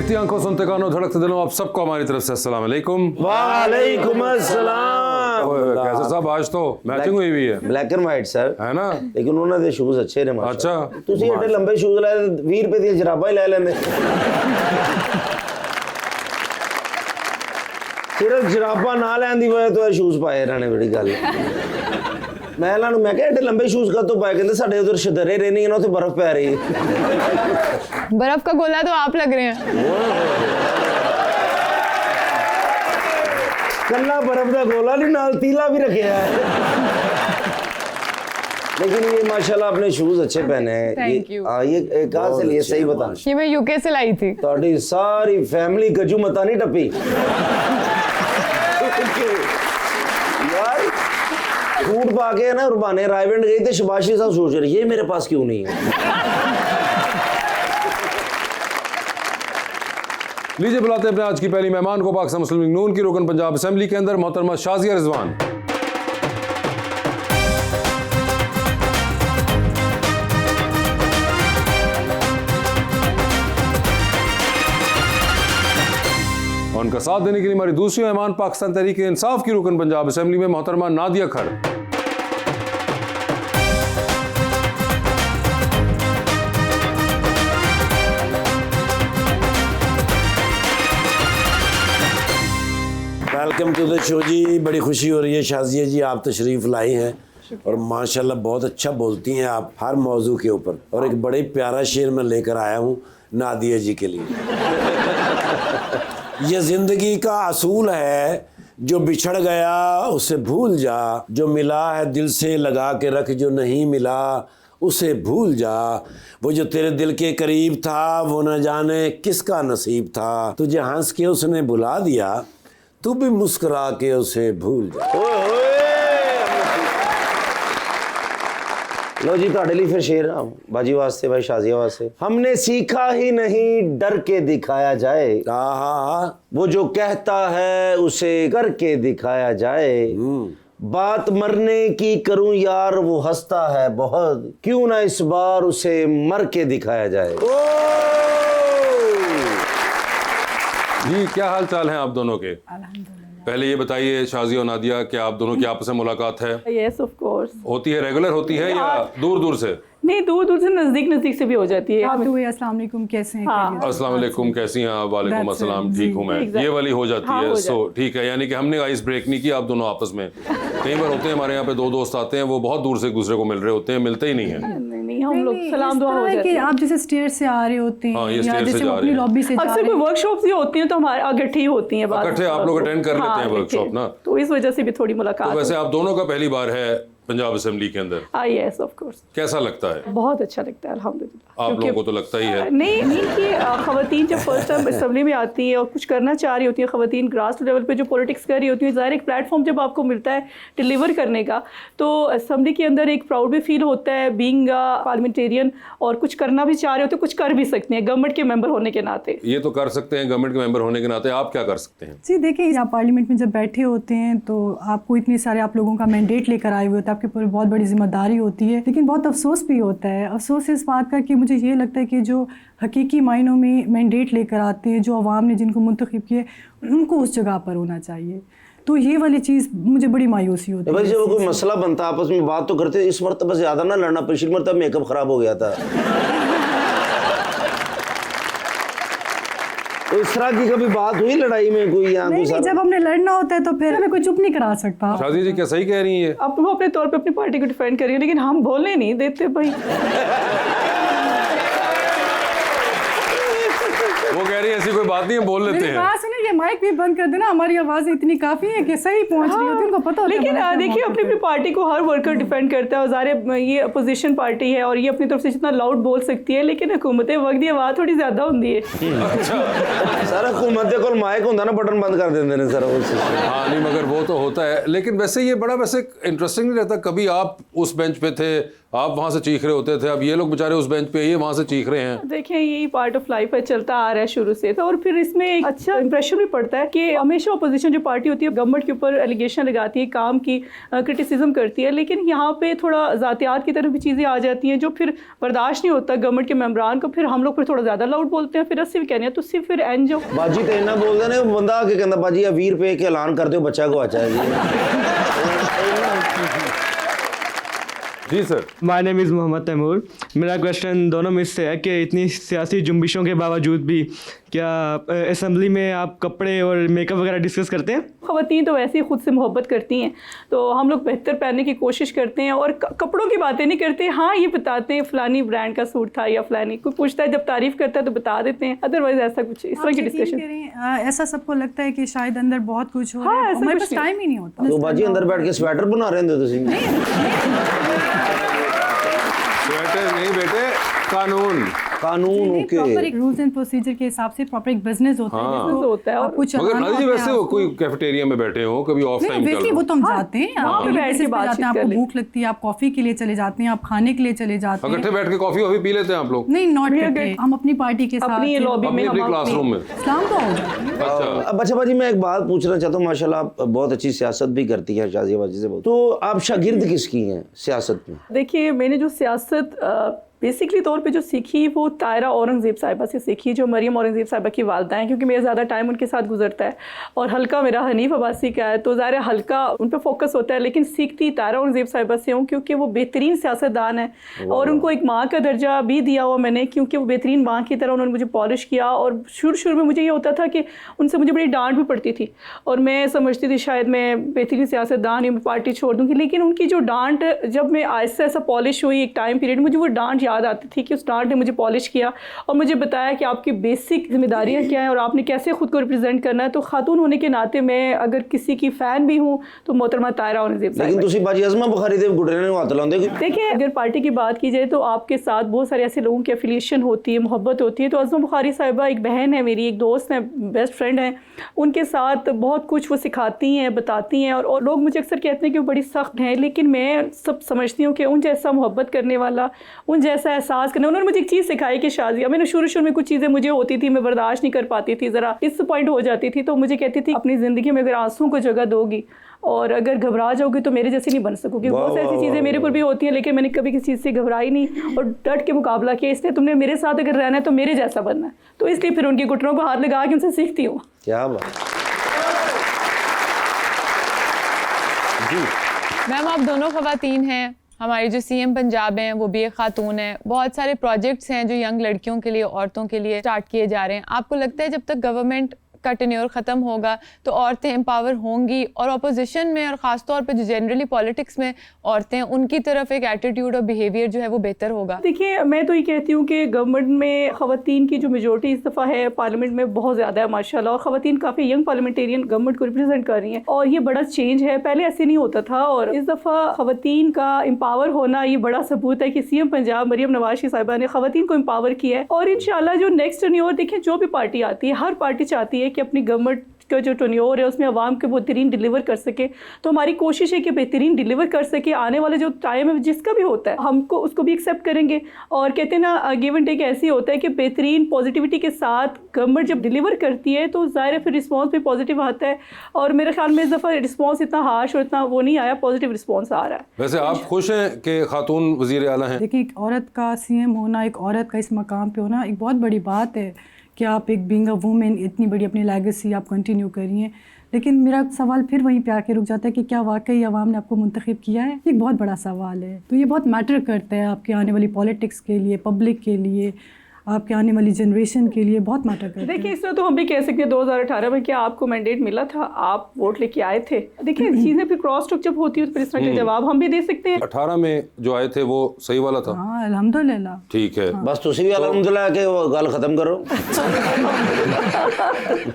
देखती आंखों सुनते कानों धड़कते दिलों, आप सबको हमारी तरफ से अस्सलाम वालेकुम। वालेकुम अस्सलाम। कैसे साहब, आज तो मैचिंग हुई हुई है, ब्लैक एंड वाइट सर है ना। लेकिन ਉਹਨਾਂ ਦੇ ਸ਼ੂਜ਼ ਅੱਛੇ ਨੇ ਮਾਸ਼ਾ। अच्छा ਤੁਸੀਂ ਏਡੇ ਲੰਬੇ ਸ਼ੂਜ਼ ਲਾਏ 20 ਰੁਪਏ ਦੀਆਂ ਜਰਾਬਾਂ ਹੀ ਲੈ ਲੈਂਦੇ। ਸਿਰਫ ਜਰਾਬਾਂ ਨਾ ਲੈਣ ਦੀ ਵਜ੍ਹਾ ਤੋਂ ਇਹ ਸ਼ੂਜ਼ ਪਾਏ ਇਹਨਾਂ ਨੇ, ਬੜੀ ਗੱਲ ਮੈਂ ਇਹਨਾਂ ਨੂੰ ਮੈਂ ਕਿਹਾ ਏਡੇ ਲੰਬੇ ਸ਼ੂਜ਼ ਕਾਹਤੋਂ ਪਾਏ, ਕਹਿੰਦੇ ਸਾਡੇ ਉਧਰ ਸ਼ਦਰੇ ਰੇਨਿੰਗ ਨਾ, ਉੱਥੇ ਬਰਫ਼ ਪੈ ਰਹੀ ਹੈ। बर्फ का गोला तो आप लग रहे हैं। ਕੱਲਾ बर्फ का गोला नहीं, नाल तीला भी रखा है। लेकिन ये माशाल्लाह अपने शूज अच्छे पहने हैं। Thank you। ये कहाँ से लिए, सही बता। ये मैं यूके से लाई थी। ਤੁਹਾਡੀ ਸਾਰੀ फैमिली गजू मता नहीं टपी यार। सूट पा के ना रुबाने रायवेंड गई थी, शबाशी साहब सोच रहे ये मेरे पास क्यों नहीं है। लीजिए बुलाते हैं अपने आज की पहली मेहमान को, पाकिस्तान मुस्लिम लीग नून की रुकन पंजाब असेंबली के अंदर मोहतरमा शाजिया रिजवान। उनका साथ देने के लिए हमारी दूसरी मेहमान पाकिस्तान तहरीक इंसाफ की रुकन पंजाब असेंबली में मोहतरमा नादिया खर। वेलकम टू द शो जी। बड़ी खुशी हो रही है शाजिया जी, आप तशरीफ़ लाई हैं और माशाल्लाह बहुत अच्छा बोलती हैं आप हर मौजू के ऊपर। और एक बड़े प्यारा शेर मैं लेकर आया हूँ नादिया जी के लिए। ये ज़िंदगी का असूल है, जो बिछड़ गया उसे भूल जा, जो मिला है दिल से लगा के रख, जो नहीं मिला उसे भूल जा। वो जो तेरे दिल के करीब था वो न जाने किसका नसीब था, तुझे हंस के उसने बुला दिया, तू भी मुस्कुरा के उसे भूल जा। लो जी ਤੁਹਾਡੇ ਲਈ फिर शेर बाजी वास्ते, भाई शाजिया वास्ते। हमने सीखा ही नहीं डर के दिखाया जाए, वो जो कहता है उसे करके दिखाया जाए। बात मरने की करूं यार वो हंसता है बहुत, क्यों ना इस बार उसे मर के दिखाया जाए। जी क्या हाल चाल हैं आप दोनों के? पहले ये बताइए शाजिया और नादिया, क्या आप दोनों की आपस में मुलाकात है? Yes of course. होती है, रेगुलर होती है या दूर दूर से? नहीं, दूर दूर से, नजदीक से भी हो जाती है। अस्सलाम वालेकुम, कैसे हैं? हाँ। अस्सलाम वालेकुम, कैसी हैं आप? वालेकुम अस्सलाम, ठीक हूँ मैं। ये वाली हो जाती हाँ, है। हो सो ठीक है, यानी कि हमने आइस ब्रेक नहीं किया आप दोनों आपस में। कई बार होते हैं हमारे यहाँ पे दो दोस्त आते हैं, वो बहुत दूर से एक दूसरे को मिल रहे होते हैं, मिलते ही नहीं है। नहीं, हम लोग सलाम दुआ हो जाती है। आप जैसे स्टेयर से आ रहे होते हैं, हाँ, ये या स्टेयर से जैसे जा रहे अपनी हैं। लॉबी से जा अक्सर रहे कोई हैं। वर्कशॉप्स भी होती हैं तो हमारे इकट्ठी होती हैं बात। इकट्ठे आप लोग अटेंड कर लेते हैं वर्कशॉप ना, तो इस वजह से भी थोड़ी मुलाकात। तो वैसे आप दोनों का पहली बार है पंजाब असेंबली के अंदर, यस ऑफ कोर्स। कैसा लगता है? बहुत अच्छा लगता है अल्हम्दुलिल्लाह। आप लोगों को तो लगता ही है। नहीं कि ख़वातीन जब फर्स्ट टाइम असेंबली में आती है और कुछ करना चाह रही होती है, ख़वातीन ग्रास लेवल पे जो पॉलिटिक्स कर रही होती है, ज़ाहिर एक प्लेटफॉर्म जब आपको मिलता है डिलीवर करने का, तो असेंबली के अंदर एक प्राउड भी फील होता है बीइंग पार्लियामेंटेरियन, और कुछ करना भी चाह रहे होते हैं, कुछ कर भी सकते हैं गवर्नमेंट के मेंबर होने के नाते। ये तो कर सकते हैं गवर्नमेंट के मेंबर होने के नाते, आप क्या कर सकते हैं? जी देखिए, आप पार्लियामेंट में जब बैठे होते हैं तो आपको इतने सारे आप लोगों का मैंडेट लेकर आए हुए होते हैं, आपके ऊपर बहुत बड़ी जिम्मेदारी होती है। लेकिन बहुत अफसोस भी होता है, अफसोस इस बात का कि मुझे ये लगता है कि जो हकीकी मायनों में मैंडेट लेकर आते हैं, जो अवाम ने जिनको मुंतखब किए, उनको उस जगह पर होना चाहिए। तो ये वाली चीज़ मुझे बड़ी मायूसी होती है। भाई जब कोई मसला बनता आपस में बात तो करते, इस मरतबा ज़्यादा ना लड़ना, पिछली मरतबा मेकअप ख़राब हो गया था। तो इस तरह की कभी बात हुई लड़ाई में कोई? यहाँ नहीं, जब हमने लड़ना होता है तो फिर हमें कोई चुप नहीं करा सकता। शाजिया जी क्या सही कह रही है? अब वो अपने तौर पे अपनी पार्टी को डिफेंड कर रही है, लेकिन हम बोलने नहीं देते भाई। वो कह रही है ऐसी कोई बात नहीं है, बोल लेते हैं। बात सुनिए, ये माइक भी बंद कर देना, हमारी आवाज़ इतनी काफ़ी है कि सही पहुंच रही होती है, उनको पता होता है। लेकिन देखिए अपनी अपनी पार्टी को हर वर्कर डिफेंड करता है, और ज़ाहिर ये अपोजिशन पार्टी है और ये अपनी तरफ से जितना लाउड बोल सकती है, लेकिन हुकूमत वक्त की आवाज़ थोड़ी ज़्यादा होती है। सर हुकूमत को माइक होता ना, बटन बंद कर देते हैं सर। हाँ नहीं, मगर वो तो होता है। लेकिन वैसे ये बड़ा वैसे इंटरेस्टिंग नहीं रहता? कभी आप उस बेंच पे थे, आप वहाँ से चीख रहे होते थे, अब ये लोग बेचारे उस बेंच पे, ये वहाँ से चीख रहे हैं। देखिए यही पार्ट ऑफ लाइफ है, चलता आ रहा है शुरू से, तो और फिर इसमें एक अच्छा इंप्रेशन भी भी पड़ता है कि हमेशा अपोजिशन जो पार्टी होती है गवर्नमेंट के ऊपर एलिगेशन लगाती है, काम की क्रिटिसिज्म करती है, लेकिन यहाँ पे थोड़ा ज़ातियात की तरफ भी चीज़ें आ जाती हैं जो फिर बर्दाश्त नहीं होता गवर्नमेंट के मेम्बरान को, फिर हम लोग फिर थोड़ा ज़्यादा लाउड बोलते हैं, फिर असि भी कहने हैं तुम फिर एन जो बाजी तो इन्ना बोलते ने बंदा आके कहता बाजी 20 रुपए के ऐलान कर दो बच्चा को अच्छा है जी sir. My name is Mohammad Taimur. मेरा क्वेश्चन दोनों में से है कि इतनी सियासी जुम्बिशों के बावजूद भी क्या असेंबली में आप कपड़े और मेकअप वगैरह डिस्कस करते हैं? ख़वातीन तो वैसे ही खुद से मोहब्बत करती हैं, तो हम लोग बेहतर पहनने की कोशिश करते हैं और कपड़ों की बातें नहीं करते। हाँ, ये बताते हैं फ़लानी ब्रांड का सूट था या फ़लानी, कोई पूछता है जब तारीफ़ करता है तो बता देते हैं, अदरवाइज़ ऐसा कुछ इस तरह की डिस्कशन। ऐसा सबको लगता है कि शायद अंदर बहुत कुछ हो हाँ, रहा है, ऐसा हमारे कुछ पास नहीं। टाइम ही नहीं होता। तो बाजी अंदर बैठ के स्वेटर बना रहे हो तुम? स्वेटर नहीं बेटे, कानून ओके। प्रॉपर एक रूल्स एंड प्रोसीजर के हिसाब से प्रॉपर एक बिजनेस होता है हाँ। जिसको होता है। और आपको मगर चलाना नाज़ी जी होता है वैसे वो आपको। कोई कैफेटेरिया में बैठे हो, कभी ऑफ टाइम नहीं, चल वैसे वो तो हम जाते हैं, वहाँ आप पे बैठ के जाते बातचीत हैं, कर आपको ले। भूख लगती है, आप कॉफी के लिए चले जाते हैं, आप खाने के लिए चले जाते हैं। इकट्ठे बैठ के कॉफी वॉफी पी लेते हैं आप लोग? नहीं, नॉट We are करते, good. हम अपनी पार्टी के साथ अपनी लॉबी में अपनी हम क्लासरूम में? इस्लाम तो हो जाती है। अच्छा। अब अच्छा बाजी मैं एक बात पूछना चाहता हूँ, माशाल्लाह आप बहुत अच्छी सियासत भी करती हैं शाजिया बाजी से, तो आप शागिर्द किसकी हैं सियासत में? देखिए, मैंने जो सियासत बेसिकली तौर पे जो सीखी वो तायरा औरंगज़ेब साहिबा से सीखी, जो मरियम औरंगज़ेब साहिबा की वालदा हैं, क्योंकि मेरा ज़्यादा टाइम उनके साथ गुजरता है और हल्का मेरा हनीफ अब्बासी का है, तो ज़ाहिर हल्का उन पर फोकस होता है, लेकिन सीखती तायरा औरंगज़ेब साहिबा से हूँ क्योंकि वो बेहतरीन सियासतदान है और उनको एक माँ का दर्जा भी दिया हुआ मैंने, क्योंकि वो बेहतरीन माँ की तरह उन्होंने मुझे पॉलिश किया। और शुरू में मुझे ये होता था कि उनसे मुझे बड़ी डांट भी पड़ती थी और मैं समझती थी शायद मैं बेहतरीन सियासतदान हूँ, पार्टी छोड़ दूँगी, लेकिन उनकी जो डांट जब मैं आहिस्ता ऐसा पॉलिश हुई एक टाइम पीरियड, मुझे वो डांट याद आती थी कि उस डांट ने मुझे पॉलिश किया और मुझे बताया कि आपकी बेसिक जिम्मेदारियां क्या हैं और आपने कैसे खुद को रिप्रेजेंट करना है। तो खातून होने के नाते मैं अगर किसी की फ़ैन भी हूँ तो मोहतरमा तायरा औरंगज़ेब साहिबा। लेकिन तुसी बाजी अज़मा बुखारी दे गुडरे ने हाथ लाਉਂਦੇ कि देखिए, अगर पार्टी की बात की जाए तो आपके साथ बहुत सारे ऐसे लोगों की एफिलिएशन होती है, मोहब्बत होती है। तो अज़मा बुखारी साहिबा एक बहन है मेरी, एक दोस्त है, बेस्ट फ्रेंड है, उनके साथ बहुत कुछ वो सिखाती हैं, बताती हैं और लोग मुझे अक्सर कहते हैं कि वो बड़ी सख्त हैं, लेकिन मैं सब समझती हूँ कि उन जैसा मोहब्बत करने वाला, उन जैसा एहसास करने, उन्होंने मुझे एक चीज़ सिखाई कि शाजिया, मैंने शुरू में कुछ चीज़ें मुझे होती थी मैं बर्दाश्त नहीं कर पाती थी, ज़रा डिसअपॉइंट हो जाती थी, तो मुझे कहती थी अपनी ज़िंदगी में अगर आंसू को जगह दोगी और अगर घबरा जाओगी तो मेरे जैसे नहीं बन सकोगी। बहुत ऐसी चीज़ें मेरे ऊपर भी होती हैं, लेकिन मैंने कभी किसी चीज़ से घबराई नहीं और डट के मुकाबला किया। इसलिए तुमने मेरे साथ अगर रहना है तो मेरे जैसा बनना है, तो इसलिए फिर उनके घुटनों को हाथ लगा के उनसे सीखती हूँ। क्या बात मैम, आप दोनों ख़वातीन हैं, हमारी जो सीएम पंजाब हैं वो भी एक खातून है, बहुत सारे प्रोजेक्ट्स हैं जो यंग लड़कियों के लिए, औरतों के लिए स्टार्ट किए जा रहे हैं। आपको लगता है जब तक गवर्नमेंट का टेन्योर ख़त्म होगा तो औरतें एम्पावर होंगी और अपोजिशन में और ख़ास तौर पे जो जनरली पॉलिटिक्स में औरतें, उनकी तरफ एक एटीट्यूड और बिहेवियर जो है वो बेहतर होगा? देखिए, मैं तो ये कहती हूँ कि गवर्नमेंट में ख़वातीन की जो मेजोरिटी इस दफ़ा है पार्लियामेंट में बहुत ज़्यादा है माशाल्लाह, और ख़वातीन काफ़ी यंग पार्लियामेंटेरियन गवर्नमेंट को रिप्रेजेंट कर रही हैं और ये बड़ा चेंज है, पहले ऐसे नहीं होता था। और इस दफ़ा ख़वातीन का एम्पावर होना ये बड़ा सबूत है कि सीएम पंजाब मरियम नवाज की साहिबा ने ख़वातीन को एम्पावर किया है। और इंशाल्लाह जो नेक्स्ट टेन्योर, देखें जो भी पार्टी आती है, हर पार्टी चाहती है कि अपनी गवर्नमेंट का जो टेन्योर है उसमें आवाम के बेहतरीन डिलीवर कर सके, तो हमारी कोशिश है कि बेहतरीन डिलीवर कर सके। आने वाले जो टाइम है जिसका भी होता है हमको उसको भी एक्सेप्ट करेंगे और कहते हैं ना, गिव एंड टेक ऐसे ही होता है कि बेहतरीन पॉजिटिविटी के साथ गवर्नमेंट जब डिलीवर करती है तो ज़ाहिर है फिर रिस्पॉन्स भी पॉजिटिव आता है। और मेरे ख्याल में इस दफ़ा रिस्पॉन्स इतना हार्श और इतना वो नहीं आया, पॉजिटिव रिस्पॉन्स आ रहा है। वैसे आप खुश हैं कि खातून वज़ीर आला हैं? देखिए, एक औरत का सीएम होना, एक औरत का इस मकाम पे होना एक बहुत बड़ी बात है कि आप एक बीइंग अ वुमेन इतनी बड़ी अपनी लेगेसी आप कंटिन्यू करिए। लेकिन मेरा सवाल फिर वहीं पे आके रुक जाता है कि क्या वाकई आवाम ने आपको मुंतखब किया है? ये एक बहुत बड़ा सवाल है, तो ये बहुत मैटर करता है आपके आने वाली पॉलिटिक्स के लिए, पब्लिक के लिए, आपके आने वाली जनरेशन के लिए बहुत मैटर करता है। देखिए, इसमें तो हम भी कह सकते हैं 2018 में क्या आपको मैंडेट मिला था, आप वोट लेके आए थे। देखिए, चीज़ें फिर क्रॉस टॉक जब होती है तो फिर इस तरह के जवाब हम भी दे सकते हैं। 18 में जो आए थे वो सही वाला था? हाँ, अल्हम्दुलिल्लाह। ठीक है, बस तुसी भी अल्हम्दुलिल्लाह के वो गल खत्म करो।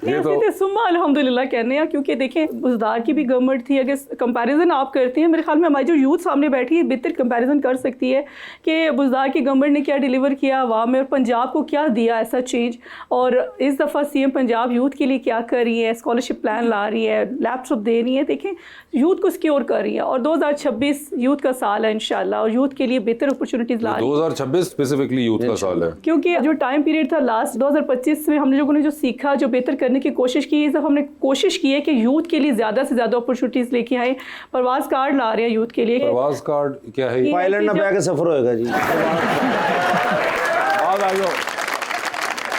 ये तो सुम्मा अल्हम्दुलिल्लाह कहने हैं, क्योंकि देखें बुज़दार की भी गवर्नमेंट थी। अगर कंपैरिजन आप करते हैं, मेरे ख्याल में हमारी जो यूथ सामने बैठी है बेहतर कंपैरिजन कर सकती है कि बुज़दार की गवर्नमेंट ने क्या डिलीवर किया आवाम में और पंजाब पंजाब को क्या दिया ऐसा चेंज, और इस दफ़ा सीएम पंजाब यूथ के लिए क्या कर रही है, स्कॉलरशिप प्लान ला रही है, लैपटॉप दे रही है, देखें यूथ को सिक्योर कर रही है। और 2026 यूथ का साल है इंशाल्लाह, और यूथ के लिए बेहतर अपॉर्चुनिटीज़ ला रही है। 2026 स्पेसिफिकली यूथ का साल है, क्योंकि जो टाइम पीरियड था लास्ट 2025 में हम लोगों ने जो सीखा, जो बेहतर करने की कोशिश की, इस दफ़ा हमने कोशिश की है कि यूथ के लिए ज़्यादा से ज़्यादा अपॉर्चुनिटीज़ लेके आए। प्रवास कार्ड ला रहे हैं यूथ के लिए। प्रवास कार्ड क्या है? पायलट ना बह के सफर होएगा जी।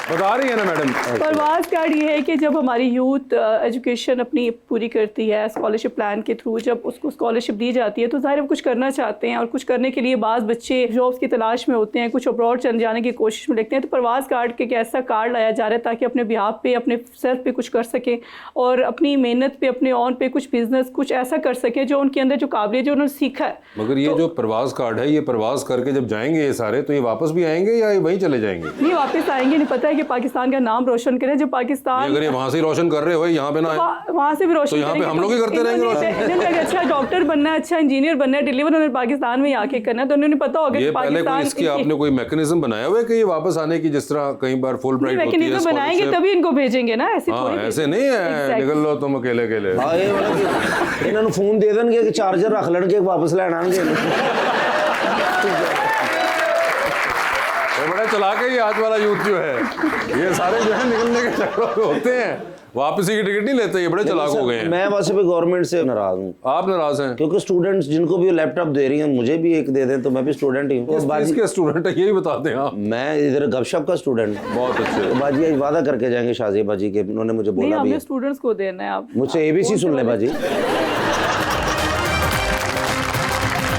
बता रही है ना मैडम। प्रवास कार्ड ये है कि जब हमारी यूथ एजुकेशन अपनी पूरी करती है स्कॉलरशिप प्लान के थ्रू, जब उसको स्कॉलरशिप दी जाती है तो ज़ाहिर है कुछ करना चाहते हैं, और कुछ करने के लिए बाज़ बच्चे जॉब्स की तलाश में होते हैं, कुछ अब्रॉड चल जाने की कोशिश में लगते हैं। तो प्रवास कार्ड के एक ऐसा कार्ड लाया जा रहा है ताकि अपने बिहाफ पे, अपने सेल्फ पे कुछ कर सकें, और अपनी मेहनत पे, अपने ऑन पे कुछ बिजनेस कुछ ऐसा कर सकें जो उनके अंदर जो काबिलियत जो उन्होंने सीखा है। मगर ये जो प्रवास कार्ड है, ये प्रवास करके जब जाएंगे ये सारे, तो ये वापस भी आएंगे या ये वहीं चले जाएंगे? नहीं, वापस आएंगे। नहीं, पता है कि पाकिस्तान का नाम रोशन करें। जब पाकिस्तान अगर ये वहाँ से रोशन कर रहे हो, यहाँ पे ना आए, वहाँ से भी रोशन तो यहाँ पे करेंगे। हम लोग ही करते रहेंगे रोशन। अच्छा डॉक्टर बनना है, अच्छा इंजीनियर बनना है, डिलीवर उन्होंने पाकिस्तान में आके करना है, तो उन्होंने पता होगा ये कि पहले कोई पाकिस्तान इसकी आपने कोई मैकेनिज्म बनाया हुआ है कि ये वापस आने की, जिस तरह कई बार फुल ब्राइट होती है मैकेनिज्म बनाएंगे scholarship? तभी इनको भेजेंगे ना, ऐसे हाँ, थोड़ी ऐसे नहीं है Exactly. निकल लो तुम अकेले अकेले। हाँ, ये वाला कि इन्होंने फोन दे देंगे कि चार्जर रख लेंगे वापस लेन आएंगे। ये बड़ा चला के ही आज वाला यूथ जो है, ये सारे जो है निकलने के चक्करों में होते हैं, वापसी की टिकट नहीं लेते, ये बड़े चलाक हो गए हैं। मैं वैसे भी गवर्नमेंट से नाराज हूँ, आप नाराज हैं? क्योंकि स्टूडेंट्स जिनको भी लैपटॉप दे रही हैं, मुझे भी एक दे दें तो मैं भी स्टूडेंट ही हूँ। किस चीज़ के स्टूडेंट है यही बता दें आप। मैं इधर गपशप का स्टूडेंट। बहुत अच्छे। तो बाजी आज वादा करके जाएंगे शाजिया बाजी के, उन्होंने मुझे नहीं, बोला भी हमें है। स्टूडेंट्स को देना है। आप मुझसे ABC सुन ले बाजी।